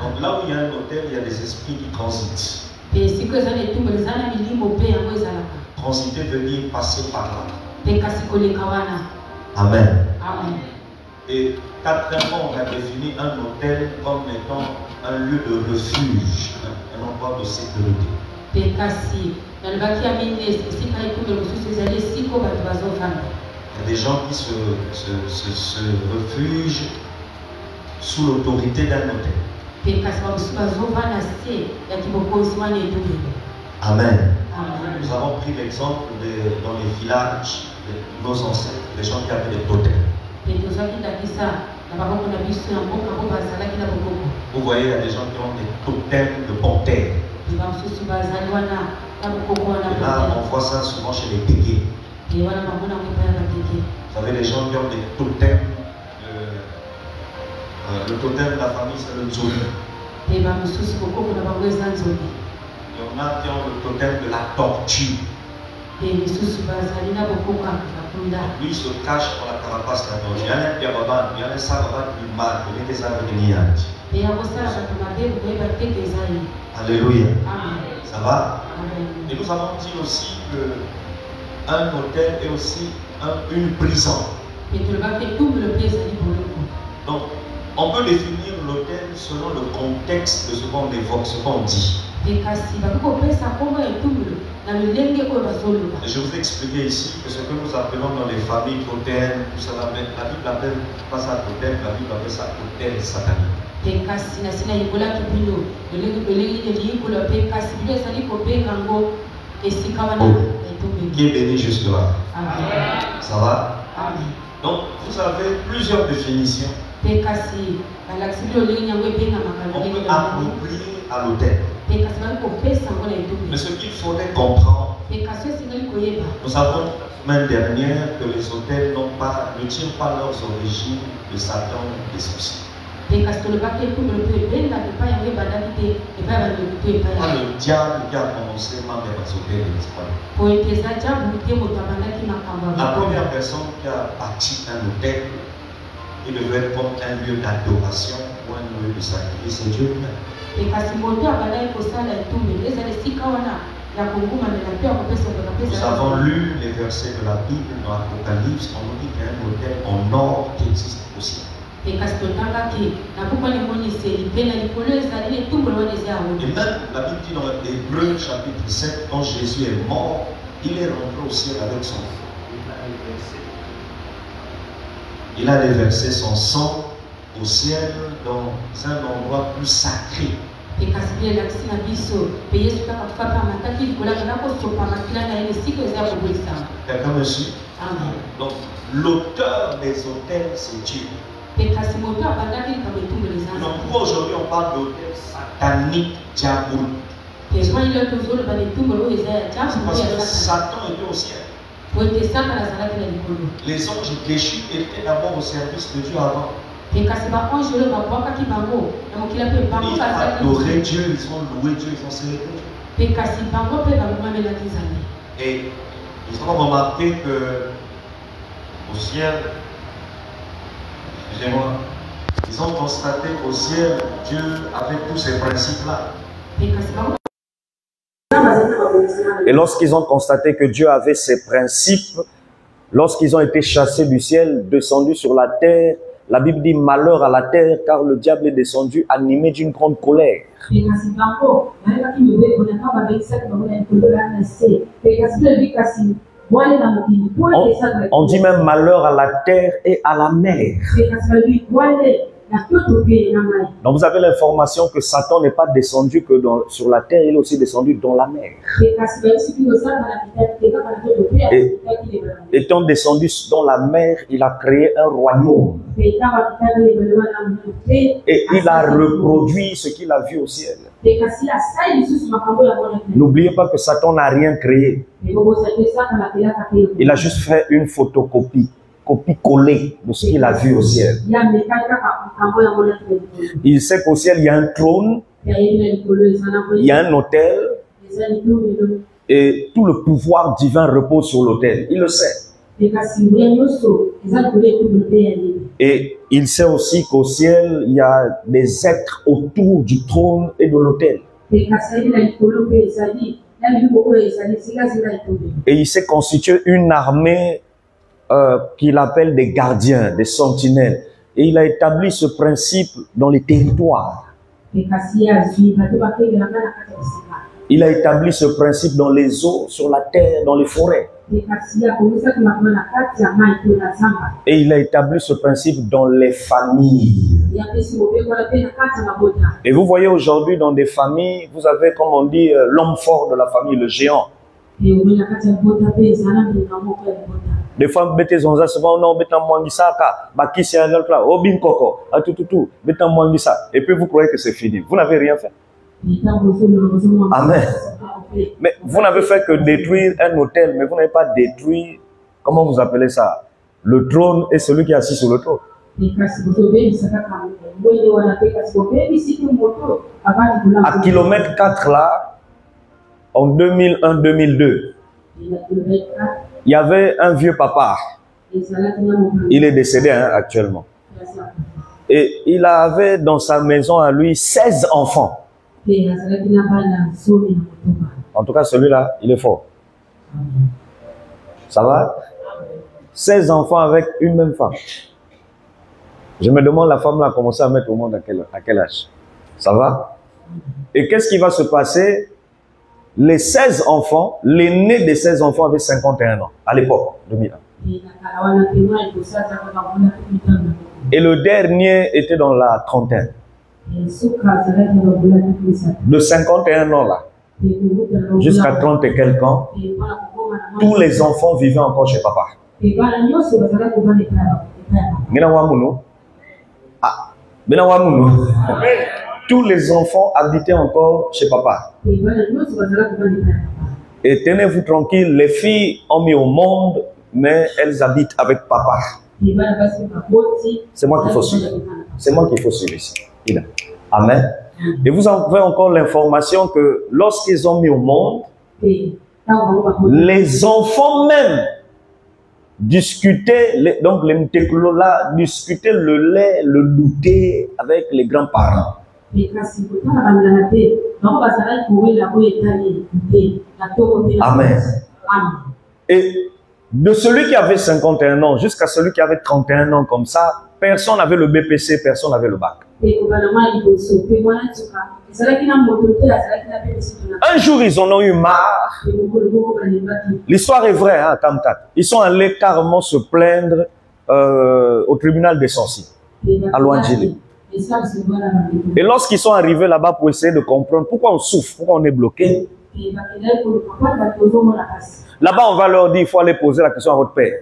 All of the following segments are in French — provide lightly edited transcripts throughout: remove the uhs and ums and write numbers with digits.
Donc là où il y a un hôtel, il y a des esprits qui transitent. Transiter veut dire passer par là. Amen. Et quatrièmement, on a défini un hôtel comme étant un lieu de refuge, un endroit de sécurité. Il y a des gens qui se réfugient sous l'autorité d'un hôtel. Amen. Nous avons pris l'exemple dans les villages de nos ancêtres, les gens qui avaient des totems. Vous voyez, il y a des gens qui ont des totems de panthères. Et là, on voit ça souvent chez les Pégués. Vous savez, les gens qui ont des totems, le totem de la famille, c'est le Nzoli. Il y en a qui ont le totem de la tortue. Lui, il se cache dans la carapace de la tortue. Il y a un Piababan, il y a un Sarabat du mal, il y a des avenirs. Alléluia. Ça va? Et nous avons dit aussi qu'un hôtel est aussi une prison. Donc, on peut définir l'hôtel selon le contexte de ce qu'on évoque, ce qu'on dit. Et je vous ai expliqué ici que ce que nous appelons dans les familles totem, tout ça, la Bible appelle pas ça totem, la Bible appelle ça hôtel satanique. Qui est béni jusque là? Ça va? Donc vous avez plusieurs définitions. On peut approprier à l'hôtel. Mais ce qu'il faudrait comprendre, nous savons la semaine dernière que les hôtels ne tirent pas leurs origines de Satan des sorciers. Le diable qui a commencé à faire les hôtels de l'Espagne. La première personne qui a bâti un hôtel, il devait être comme un lieu d'adoration ou un lieu de sacrifice, c'est Dieu lui-même. Nous avons lu les versets de la Bible dans l'Apocalypse, on nous dit qu'il y a un hôtel en or qui existe au ciel. Et même la Bible dit dans Hébreux chapitre 7, quand Jésus est mort, il est rentré au ciel avec son feu. Il a déversé son sang au ciel dans un endroit plus sacré. Quelqu'un me suit? Donc, l'auteur des hôtels, c'est Dieu. Donc, pour aujourd'hui, on parle d'hôtel satanique, diabolique. C'est parce que Satan était au ciel. Les anges déchus étaient d'abord au service de Dieu avant. Ils ont adoré Dieu, ils ont loué Dieu, ils ont célébré Dieu. Et ils ont remarqué que au ciel, excusez-moi, ils ont constaté qu'au ciel, Dieu avait tous ces principes-là. Et lorsqu'ils ont constaté que Dieu avait ces principes, lorsqu'ils ont été chassés du ciel, descendus sur la terre, la Bible dit malheur à la terre car le diable est descendu animé d'une grande colère. On dit même malheur à la terre et à la mer. Donc vous avez l'information que Satan n'est pas descendu que sur la terre, il est aussi descendu dans la mer. Et étant descendu dans la mer, il a créé un royaume. Et il a reproduit ce qu'il a vu au ciel. N'oubliez pas que Satan n'a rien créé. Il a juste fait une photocopie. Copie-coller de ce qu'il a vu au ciel. Il sait qu'au ciel, il y a un trône, il y a un autel, et tout le pouvoir divin repose sur l'autel. Il le sait. Et il sait aussi qu'au ciel, il y a des êtres autour du trône et de l'autel. Et il s'est constitué une armée qu'il appelle des gardiens, des sentinelles. Et il a établi ce principe dans les territoires. Il a établi ce principe dans les eaux, sur la terre, dans les forêts. Et il a établi ce principe dans les familles. Et vous voyez aujourd'hui dans des familles, vous avez, comme on dit, l'homme fort de la famille, le géant. Des fois, bêtez on souvent non bêta mwangisa ka bakisi alors là obin koko atututu bêta mwangisa et puis vous croyez que c'est fini. Vous n'avez rien fait. Amen. Mais vous n'avez fait que détruire un hôtel, mais vous n'avez pas détruit, comment vous appelez ça, le trône et celui qui est assis sur le trône. À kilomètre 4 là, en 2001-2002, il y avait un vieux papa. Il est décédé actuellement. Et il avait dans sa maison à lui 16 enfants. En tout cas, celui-là, il est fort. Ça va? 16 enfants avec une même femme. Je me demande, la femme là a commencé à mettre au monde à quel âge? Ça va? Et qu'est-ce qui va se passer? Les 16 enfants, l'aîné des 16 enfants avait 51 ans, à l'époque, 2001. Et le dernier était dans la trentaine. De 51 ans là, jusqu'à 30 et quelques ans, tous les enfants vivaient encore chez papa. Tous les enfants habitaient encore chez papa. Et tenez-vous tranquille, les filles ont mis au monde, mais elles habitent avec papa. C'est moi qu'il faut suivre. C'est moi qu'il faut suivre ici. Amen. Et vous avez encore l'information que lorsqu'ils ont mis au monde, les enfants même discutaient, donc les Mteklola discutaient le lait, le douter avec les grands-parents. Amen. Et de celui qui avait 51 ans jusqu'à celui qui avait 31 ans comme ça, personne n'avait le BPC, personne n'avait le bac. Un jour, ils en ont eu marre. L'histoire est vraie, hein, Kamkat. Ils sont allés carrément se plaindre au tribunal des sorciers, à Louandjili. Et lorsqu'ils sont arrivés là-bas pour essayer de comprendre pourquoi on souffre, pourquoi on est bloqué, là-bas on va leur dire, il faut aller poser la question à votre père.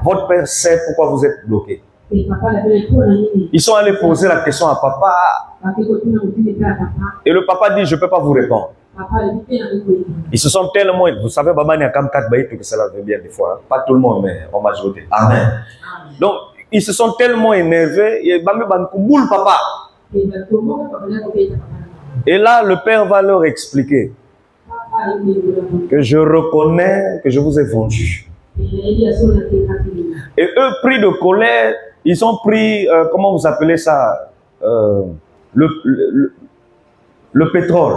Votre père sait pourquoi vous êtes bloqué. Ils sont allés poser la question à papa. Et le papa dit, je ne peux pas vous répondre. Ils se sont tellement... Vous savez, Baba n'a comme 4 baïs que cela veut bien des fois. Hein. Pas tout le monde, mais en majorité. Amen. Donc, ils se sont tellement énervés. Papa. Et là, le père va leur expliquer que je reconnais que je vous ai vendu. Et eux, pris de colère, ils ont pris, comment vous appelez ça, le pétrole.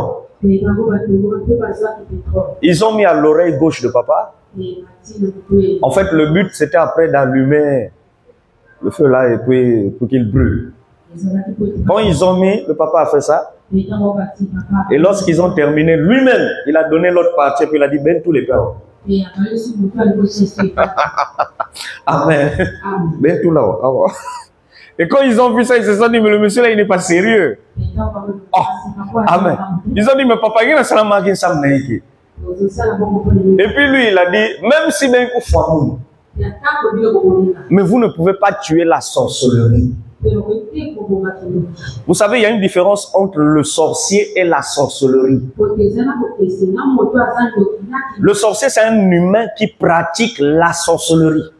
Ils ont mis à l'oreille gauche de papa. En fait, le but, c'était après d'allumer le feu là et puis pour qu'il brûle. Quand ils ont mis, le papa a fait ça. Et lorsqu'ils ont terminé, lui-même, il a donné l'autre partie et puis il a dit, ben tous les pères. Amen. Ben tout là-haut. Et quand ils ont vu ça, ils se sont dit, mais le monsieur là, il n'est pas sérieux. Oh. Amen. Ils ont dit, mais papa, il y a un salam. Et puis lui, il a dit, même si ben mais vous ne pouvez pas tuer la sorcellerie. Vous savez, il y a une différence entre le sorcier et la sorcellerie. Le sorcier, c'est un humain qui pratique la sorcellerie.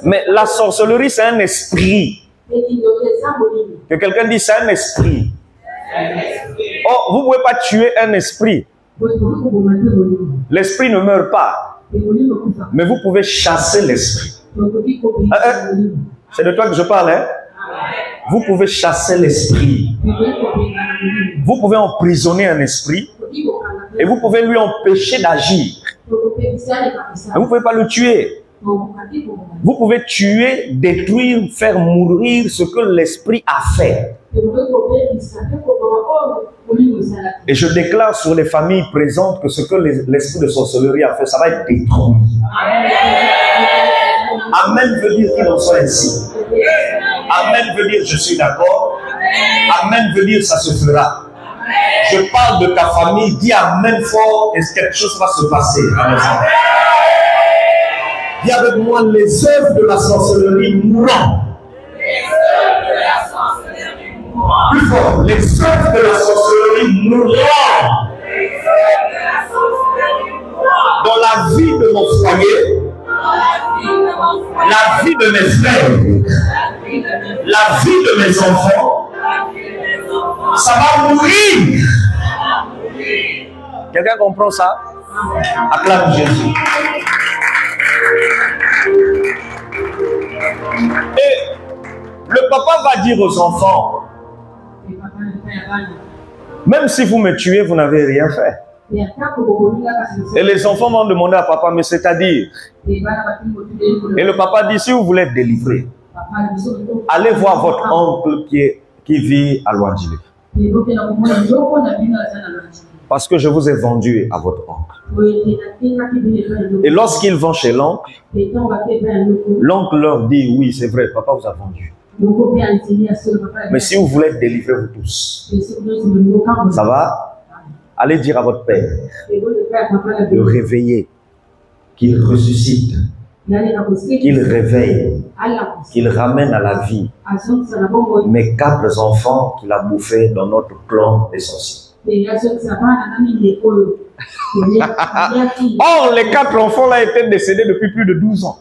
Mais la sorcellerie, c'est un esprit. Que quelqu'un dit, c'est un esprit. Oh, vous ne pouvez pas tuer un esprit. L'esprit ne meurt pas. Mais vous pouvez chasser l'esprit. C'est de toi que je parle, hein? Vous pouvez chasser l'esprit. Vous pouvez emprisonner un esprit et vous pouvez lui empêcher d'agir. Vous ne pouvez pas le tuer. Vous pouvez tuer, détruire, faire mourir ce que l'esprit a fait. Et je déclare sur les familles présentes que ce que l'esprit de sorcellerie a fait, ça va être détruit. Amen veut dire qu'il en soit ainsi. Amen veut dire je suis d'accord. Amen veut dire ça se fera. Je parle de ta famille, dis amen fort et quelque chose va se passer. Dis avec moi, les œuvres de la sorcellerie mourront. Plus fort, les œuvres de la sorcellerie mourront. Dans la vie de mon foyer, la vie de mes frères, la vie de mes enfants, ça va mourir. Quelqu'un comprend ça? Acclame Jésus. Et le papa va dire aux enfants, même si vous me tuez, vous n'avez rien fait. Et les enfants vont demander à papa, mais c'est-à-dire? Et le papa dit, si vous voulez être délivré, allez voir votre oncle qui vit à Louandjili. Parce que je vous ai vendu à votre oncle. Et lorsqu'ils vont chez l'oncle, l'oncle leur dit, oui, c'est vrai, papa vous a vendu. Mais si vous voulez être délivré, vous tous, ça va? Allez dire à votre père de réveiller, qu'il ressuscite, qu'il réveille, qu'il ramène à la vie mes 4 enfants qu'il a bouffés dans notre clan des sorciers. Or, les 4 enfants là étaient décédés depuis plus de 12 ans.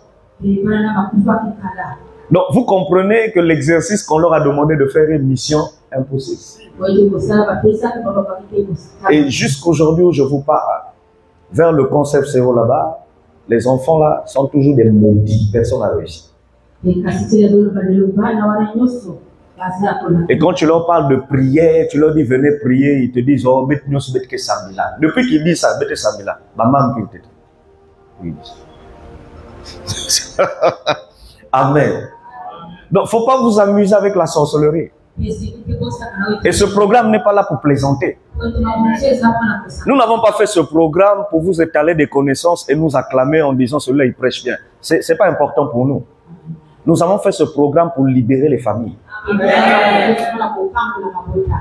Donc, vous comprenez que l'exercice qu'on leur a demandé de faire est une mission impossible. Et jusqu'aujourd'hui où je vous parle, vers le concept zéro là-bas, les enfants là sont toujours des maudits. Personne n'a réussi. Et quand tu leur parles de prière, tu leur dis venez prier, ils te disent oh, depuis qu'ils disent ça, bête Samila, maman qui Amen. Donc, faut pas vous amuser avec la sorcellerie. Et ce programme n'est pas là pour plaisanter. Nous n'avons pas fait ce programme pour vous étaler des connaissances et nous acclamer en disant celui-là il prêche bien. C'est pas important pour nous. Nous avons fait ce programme pour libérer les familles.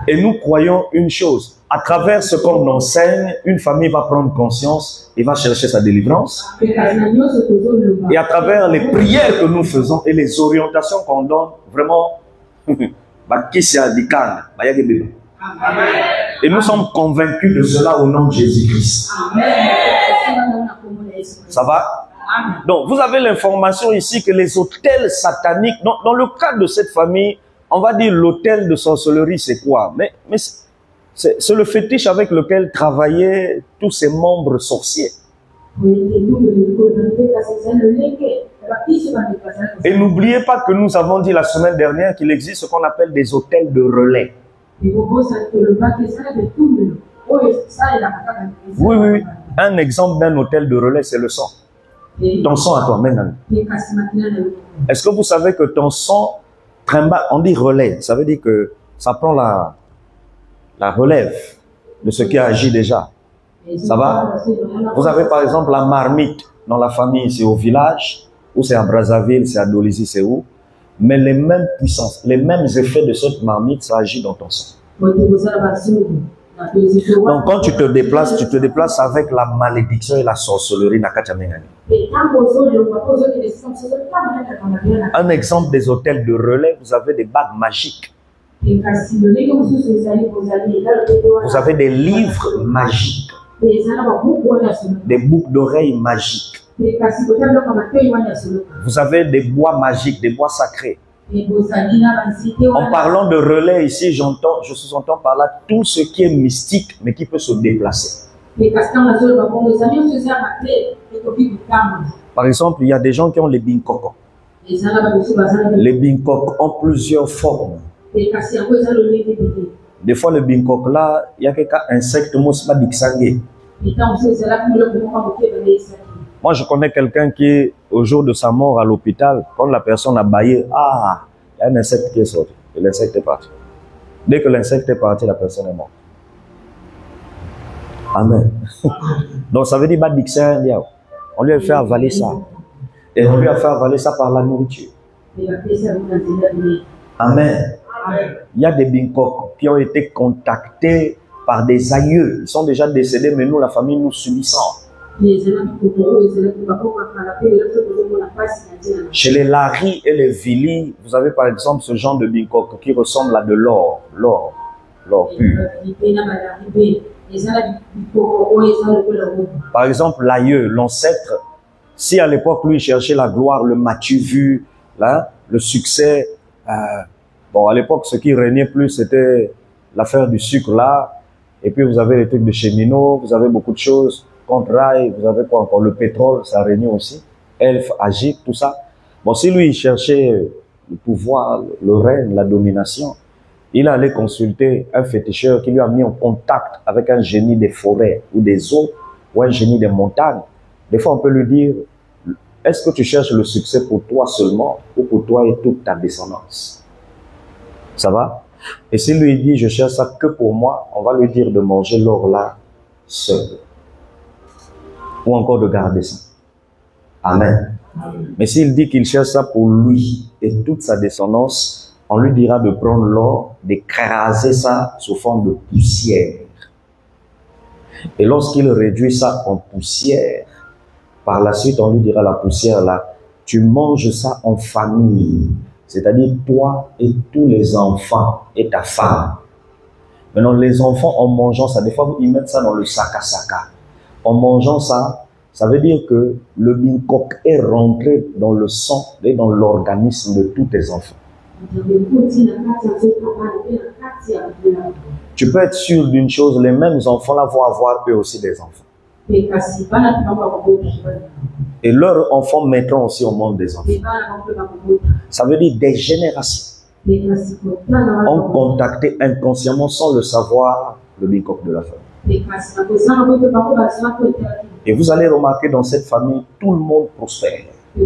Et nous croyons une chose. À travers ce qu'on enseigne, une famille va prendre conscience et va chercher sa délivrance. Et à travers les prières que nous faisons et les orientations qu'on donne, vraiment, et nous sommes convaincus de cela au nom de Jésus-Christ. Ça va? Donc, vous avez l'information ici que les autels sataniques, dans le cas de cette famille, on va dire l'autel de sorcellerie, c'est quoi? Mais c'est le fétiche avec lequel travaillaient tous ces membres sorciers. Et n'oubliez pas que nous avons dit la semaine dernière qu'il existe ce qu'on appelle des autels de relais. Oui, oui. Un exemple d'un hôtel de relais, c'est le sang. Ton sang à toi, maintenant. Est-ce que vous savez que ton sang trimballe, on dit relais, ça veut dire que ça prend la relève de ce qui agit déjà. Ça va? Vous avez par exemple la marmite dans la famille, c'est au village, ou c'est à Brazzaville, c'est à Dolisie, c'est où? Mais les mêmes puissances, les mêmes effets de cette marmite, ça agit dans ton sang. Donc quand tu te déplaces avec la malédiction et la sorcellerie. Un exemple des hôtels de relais, vous avez des bagues magiques. Vous avez des livres magiques. Des boucles d'oreilles magiques. Vous avez des bois magiques, des bois sacrés. En parlant de relais ici, je sous-entends par là tout ce qui est mystique, mais qui peut se déplacer. Par exemple, il y a des gens qui ont les binkoko. Les binkok ont plusieurs formes. Des fois, le binkok là, il y a quelques insectes, Moi, je connais quelqu'un qui, au jour de sa mort à l'hôpital, quand la personne a baillé, ah, il y a un insecte qui est sorti. Et l'insecte est parti. Dès que l'insecte est parti, la personne est morte. Amen. Donc, ça veut dire, on lui a fait avaler ça. Et on lui a fait avaler ça par la nourriture. Amen. Il y a des binkok qui ont été contactés par des aïeux. Ils sont déjà décédés, mais nous, la famille, nous subissons. Chez les Lari et les Vili, vous avez par exemple ce genre de binkok qui ressemble à de l'or. L'or pur. Par exemple, l'aïeux, l'ancêtre, si à l'époque, lui, cherchait la gloire, le matu vu, là, le succès, bon, à l'époque, ce qui régnait plus, c'était l'affaire du sucre, là, et puis vous avez les trucs de cheminots, vous avez beaucoup de choses, contre-rail, vous avez quoi encore, le pétrole, ça régnait aussi, elfe, agite, tout ça. Bon, si lui, il cherchait le pouvoir, le règne, la domination, il allait consulter un féticheur qui lui a mis en contact avec un génie des forêts ou des eaux, ou un génie des montagnes. Des fois, on peut lui dire, est-ce que tu cherches le succès pour toi seulement ou pour toi et toute ta descendance? Ça va? Et s'il lui dit, je cherche ça que pour moi, on va lui dire de manger l'or là seul. Ou encore de garder ça. Amen. Mais s'il dit qu'il cherche ça pour lui et toute sa descendance, on lui dira de prendre l'or, d'écraser ça sous forme de poussière. Et lorsqu'il réduit ça en poussière, par la suite, on lui dira la poussière là, tu manges ça en famille. C'est-à-dire toi et tous les enfants et ta femme. Maintenant, les enfants, en mangeant ça, des fois, ils mettent ça dans le saka-saka. En mangeant ça, ça veut dire que le binkok est rentré dans le sang et dans l'organisme de tous tes enfants. Tu peux être sûr d'une chose, les mêmes enfants là vont avoir eux aussi des enfants. Et leurs enfants mettront aussi au monde des enfants. Ça veut dire des générations ont contacté inconsciemment sans le savoir le binkok de la famille. Et vous allez remarquer dans cette famille, tout le monde prospère. Tout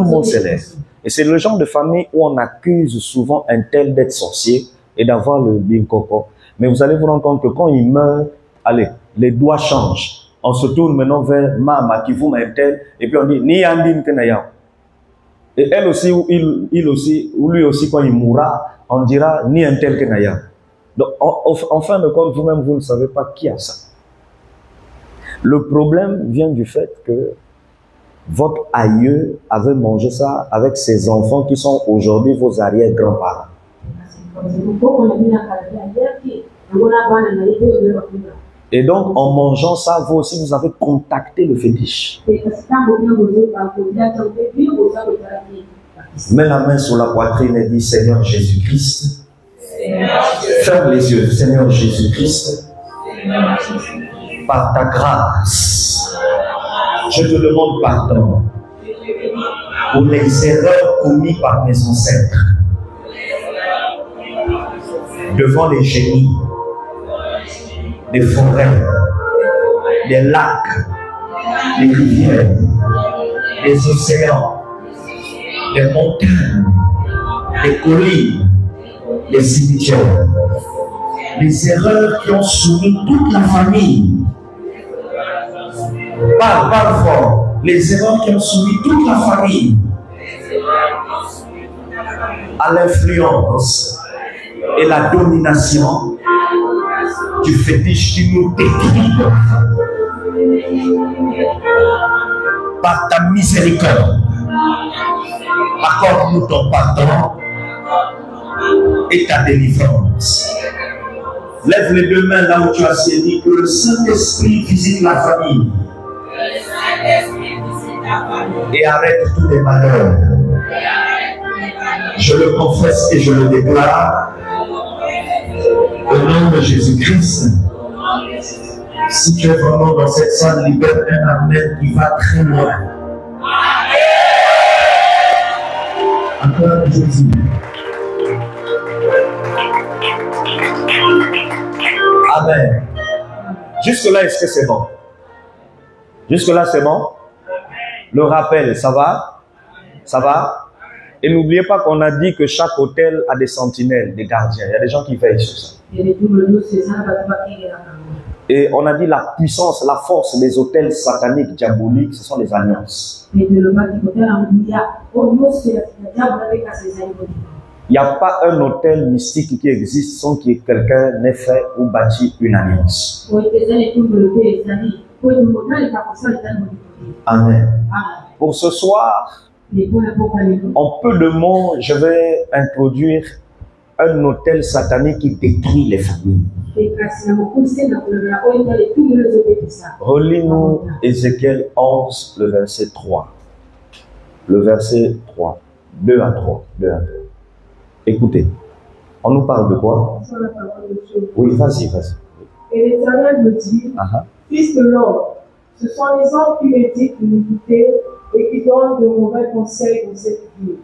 le monde s'élève. Et c'est le genre de famille où on accuse souvent un tel d'être sorcier et d'avoir le binkoko. Mais vous allez vous rendre compte que quand il meurt, allez, les doigts changent. On se tourne maintenant vers Mama qui vous met tel, et puis on dit ni Andine Kenaya. Et elle aussi, ou il aussi, ou lui aussi, quand il mourra, on dira ni un tel Kenaya. Donc, en fin de compte, vous-même, vous ne savez pas qui a ça. Le problème vient du fait que votre aïeux avait mangé ça avec ses enfants qui sont aujourd'hui vos arrière-grands-parents. Et donc, en mangeant ça, vous aussi, vous avez contacté le fétiche. Mets la main sur la poitrine et dis, Seigneur Jésus-Christ, ferme les yeux, Seigneur Jésus-Christ, par ta grâce, je te demande pardon pour les erreurs commises par mes ancêtres devant les génies des forêts, des lacs, des rivières, des océans, des montagnes, des collines, des cimetières, les erreurs qui ont soumis toute la famille. Parle fort. Les erreurs qui ont soumis toute la famille à l'influence et la domination du fétiche qui nous détruit. Par ta miséricorde, accorde-nous ton pardon et ta délivrance. Lève les deux mains là où tu as saisi, que le Saint-Esprit visite la famille et arrête tous les malheurs. Je le confesse et je le déclare au nom de Jésus-Christ. Si tu es vraiment dans cette salle, libère un amen qui va très loin. Encore Jésus. Amen. Jusque-là, est-ce que c'est bon? Jusque-là, c'est bon? Le rappel, ça va? Ça va? Et n'oubliez pas qu'on a dit que chaque hôtel a des sentinelles, des gardiens. Il y a des gens qui veillent sur ça. Et on a dit la puissance, la force des hôtels sataniques, diaboliques, ce sont les alliances. Il n'y a pas un hôtel mystique qui existe sans que quelqu'un n'ait fait ou bâti une alliance. Amen. Pour ce soir, en peu de mots, je vais introduire un hôtel satanique qui détruit les familles. Relis-nous Ézéchiel 11, le verset 3. Le verset 3. 2 à 3. 2 à 3. Écoutez, on nous parle de quoi? Oui, vas-y, vas-y. Et l'Éternel me dit, fils de l'homme, ce sont les hommes qui méditent l'iniquité et qui donnent de mauvais conseils dans cette ville.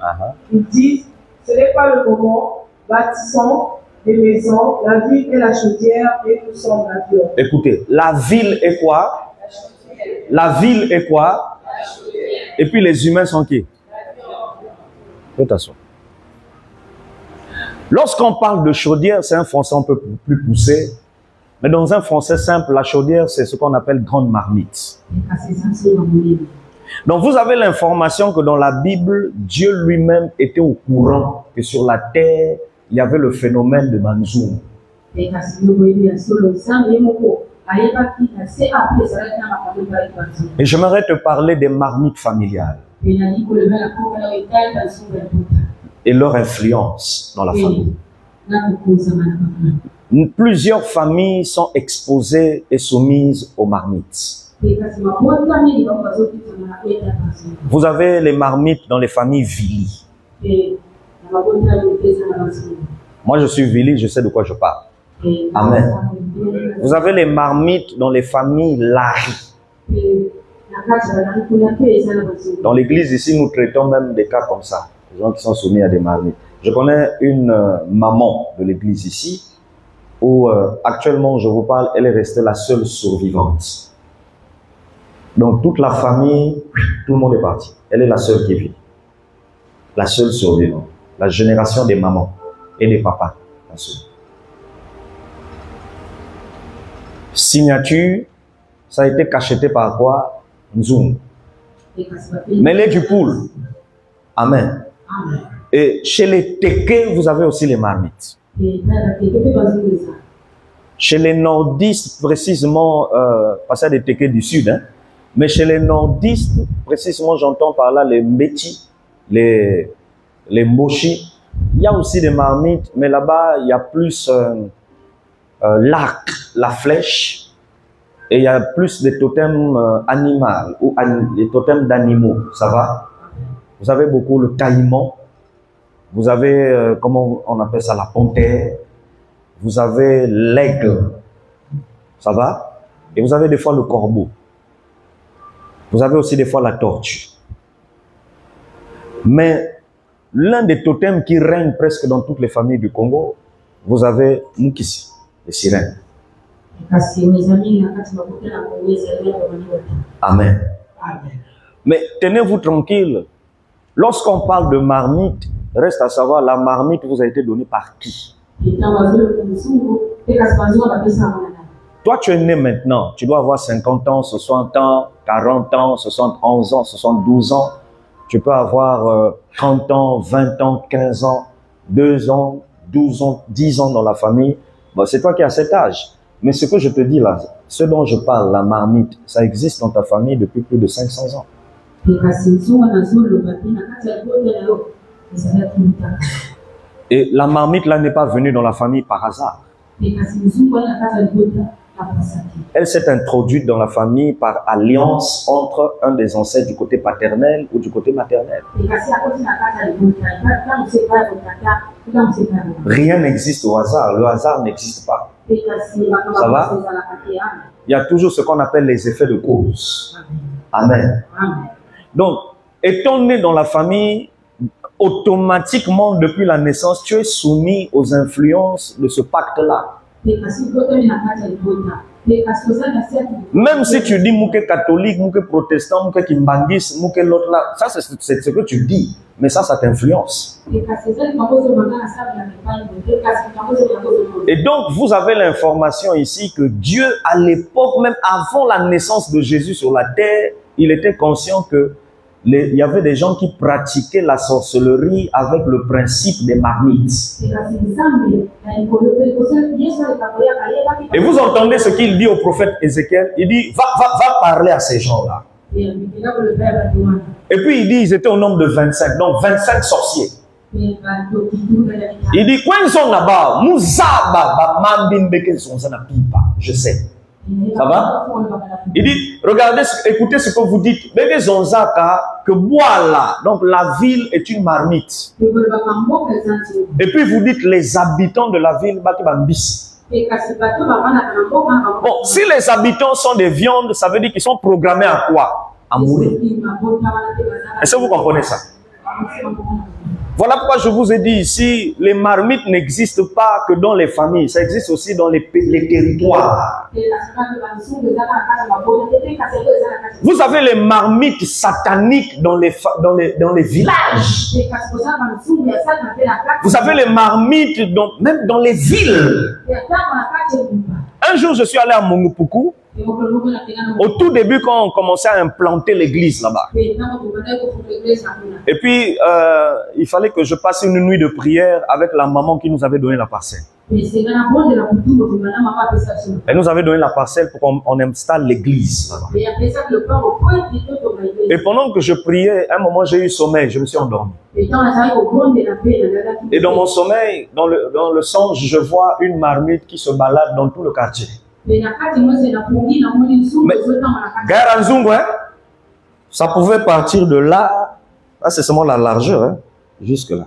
Ils disent, ce n'est pas le moment, bâtissons des maisons, la ville est la chaudière et nous sommes la viande. Écoutez, la ville est quoi? La ville est quoi? Et puis les humains sont qui? Fais attention. Lorsqu'on parle de chaudière, c'est un français un peu plus poussé. Mais dans un français simple, la chaudière, c'est ce qu'on appelle grande marmite. Donc vous avez l'information que dans la Bible, Dieu lui-même était au courant que sur la terre, il y avait le phénomène de Manzoum. Et j'aimerais te parler des marmites familiales et leur influence dans la famille. Plusieurs familles sont exposées et soumises aux marmites. Vous avez les marmites dans les familles Vili. Moi, je suis Vili, je sais de quoi je parle. Amen. Vous avez les marmites dans les familles Lari. Dans l'église ici, nous traitons même des cas comme ça. Les gens qui sont soumis à des marmites. Je connais une maman de l'église ici, où actuellement je vous parle, elle est restée la seule survivante. Donc toute la famille, tout le monde est parti. Elle est la seule qui vit. La seule survivante. La génération des mamans et des papas. Signature, ça a été cacheté par quoi? Zoom. Mêlée du poule. Amen. Et chez les Téké, vous avez aussi les marmites. Chez les nordistes, précisément, parce qu'il y a des Téké du sud, hein, mais chez les nordistes, précisément, j'entends par là les Métis, les Mochi. Il y a aussi des marmites, mais là-bas, il y a plus l'arc, la flèche, et il y a plus des totems animaux, ou des totems d'animaux, ça va? Vous avez beaucoup le caïman, vous avez, comment on appelle ça, la panthère, vous avez l'aigle, ça va? Et vous avez des fois le corbeau. Vous avez aussi des fois la tortue. Mais l'un des totems qui règne presque dans toutes les familles du Congo, vous avez Mukisi, les sirènes. Amen. Mais tenez-vous tranquille. Lorsqu'on parle de marmite, reste à savoir, la marmite vous a été donnée par qui? Toi, tu es né maintenant. Tu dois avoir 50 ans, 60 ans, 40 ans, 71 ans, 72 ans. Tu peux avoir 30 ans, 20 ans, 15 ans, 2 ans, 12 ans, 10 ans dans la famille. Bon, c'est toi qui as cet âge. Mais ce que je te dis là, ce dont je parle, la marmite, ça existe dans ta famille depuis plus de 500 ans. Et la marmite là n'est pas venue dans la famille par hasard. Elle s'est introduite dans la famille par alliance entre un des ancêtres du côté paternel ou du côté maternel. Rien n'existe au hasard. Le hasard n'existe pas. Ça va? Il y a toujours ce qu'on appelle les effets de cause. Amen. Donc, étant né dans la famille, automatiquement, depuis la naissance, tu es soumis aux influences de ce pacte-là. Même si tu dis mouké catholique, mouké protestant, mouké kimbangis, mouké l'autre là, ça c'est ce que tu dis, mais ça t'influence. Et donc vous avez l'information ici que Dieu, à l'époque, même avant la naissance de Jésus sur la terre, il était conscient que il y avait des gens qui pratiquaient la sorcellerie avec le principe des marmites. Et vous entendez ce qu'il dit au prophète Ézéchiel? Il dit, va parler à ces gens-là. Et puis il dit, ils étaient au nombre de 25, donc 25 sorciers. Il dit, quand ils sont là-bas, je sais. Ça va? Il dit, regardez, écoutez ce que vous dites. Que voilà, donc la ville est une marmite. Et puis vous dites les habitants de la ville, bon, si les habitants sont des viandes, ça veut dire qu'ils sont programmés à quoi? À mourir. Est-ce que vous comprenez ça? Voilà pourquoi je vous ai dit ici, les marmites n'existent pas que dans les familles, ça existe aussi dans les territoires. Vous avez les marmites sataniques dans les villages. Vous avez les marmites même dans les villes. Un jour, je suis allé à Mongopuku. Au tout début, quand on commençait à implanter l'église là-bas. Et puis, il fallait que je passe une nuit de prière avec la maman qui nous avait donné la parcelle. Elle nous avait donné la parcelle pour qu'on installe l'église là-bas. Et pendant que je priais, à un moment, j'ai eu sommeil, je me suis endormi. Et dans mon sommeil, dans le songe, je vois une marmite qui se balade dans tout le quartier. Mais Garanzungu, hein, ça pouvait partir de là, c'est seulement la largeur, hein, jusque là.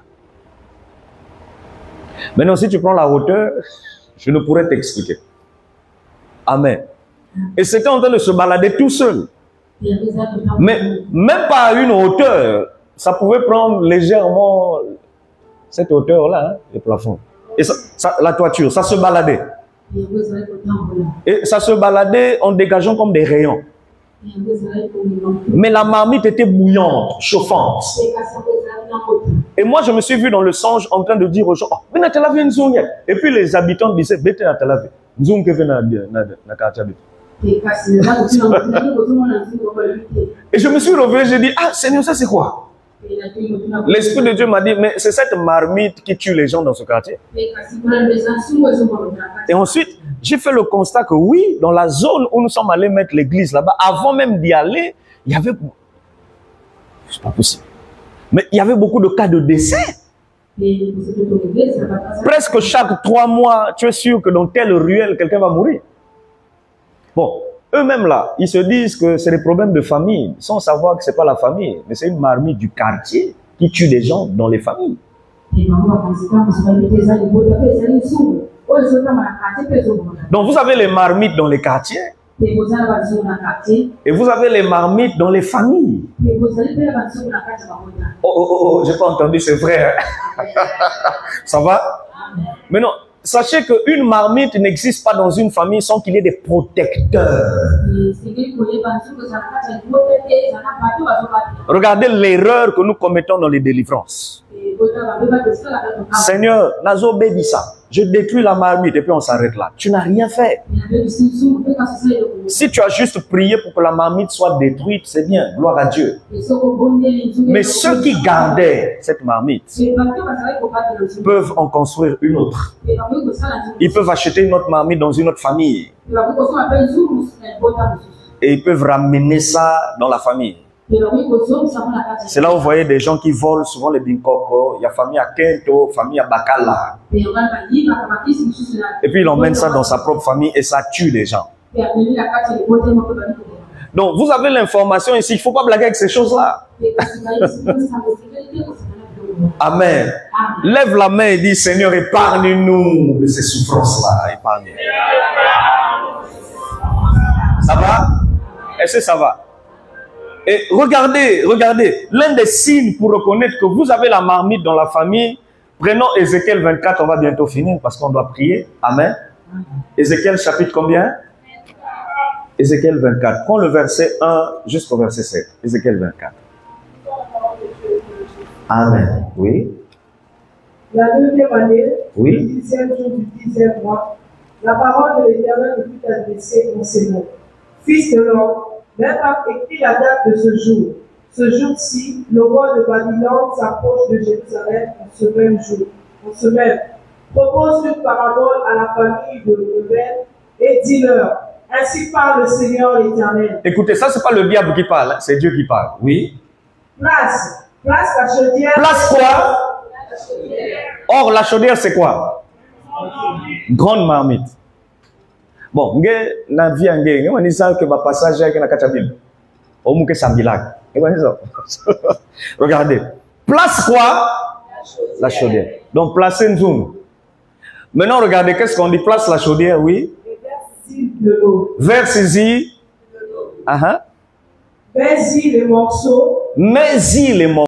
Maintenant, si tu prends la hauteur, je ne pourrais t'expliquer. Amen. Et c'était en train de se balader tout seul. Mais même pas à une hauteur, ça pouvait prendre légèrement cette hauteur-là, hein, le plafond. Et ça, la toiture, ça se baladait. Et ça se baladait en dégageant comme des rayons. Mais la marmite était bouillante, chauffante. Et moi, je me suis vu dans le songe en train de dire aux gens, oh, et puis les habitants disaient, et je me suis relevé, j'ai dit, ah Seigneur, ça c'est quoi? L'Esprit de Dieu m'a dit, mais c'est cette marmite qui tue les gens dans ce quartier. Et ensuite, j'ai fait le constat que oui, dans la zone où nous sommes allés mettre l'église là-bas, avant même d'y aller, il y avait... C'est pas possible. Mais il y avait beaucoup de cas de décès. Presque chaque 3 mois, tu es sûr que dans telle ruelle, quelqu'un va mourir. Bon, eux-mêmes là, ils se disent que c'est des problèmes de famille, sans savoir que ce n'est pas la famille, mais c'est une marmite du quartier qui tue des gens dans les familles. Donc vous avez les marmites dans les quartiers, et vous avez les marmites dans les familles. Oh, j'ai pas entendu, c'est vrai. Hein? Ça va? Mais non. Sachez qu'une marmite n'existe pas dans une famille sans qu'il y ait des protecteurs. Regardez l'erreur que nous commettons dans les délivrances. Seigneur, Nazo bédit ça. Je détruis la marmite et puis on s'arrête là. Tu n'as rien fait. Si tu as juste prié pour que la marmite soit détruite, c'est bien, gloire à Dieu. Mais ceux qui gardaient cette marmite peuvent en construire une autre. Ils peuvent acheter une autre marmite dans une autre famille. Et ils peuvent ramener ça dans la famille. C'est là où vous voyez des gens qui volent souvent les binkoko. Il y a famille à Kento, famille à Bakala. Et puis il emmène ça dans sa propre famille et ça tue les gens. Donc vous avez l'information ici, il ne faut pas blaguer avec ces choses-là. Amen. Lève la main et dis, Seigneur, épargne-nous de ces souffrances-là. Épargne. Ça va? Est-ce que ça va? Et regardez, l'un des signes pour reconnaître que vous avez la marmite dans la famille, prenons Ézéchiel 24, on va bientôt finir parce qu'on doit prier. Amen. Ézéchiel chapitre combien? Ézéchiel 24. Prends le verset 1 jusqu'au verset 7. Ézéchiel 24. Amen. Oui. La 9e année, oui. Le 10e jour du 10e mois, la parole de l'Éternel me fut adressée en ces mots. Fils de l'homme, l'impact écrit la date de ce jour. Ce jour-ci, le roi de Babylone s'approche de Jérusalem en ce même jour. En ce même, propose une parabole à la famille de Reuben et dis-leur, ainsi parle le Seigneur l'Éternel. Écoutez, ça, c'est pas le diable qui parle, hein, c'est Dieu qui parle. Oui. Place la chaudière. Place quoi? Or, la chaudière, c'est quoi? Grande marmite. Bon, na vie ngé, on dit ça que ma passage avec la Bible. Au moins que ça milagle. Regardez. Place quoi? La chaudière. Donc, placez une zoom. Maintenant, regardez, qu'est-ce qu'on dit? Place la chaudière, oui. Verse-y. Mets-y les morceaux. Mets-y les morceaux.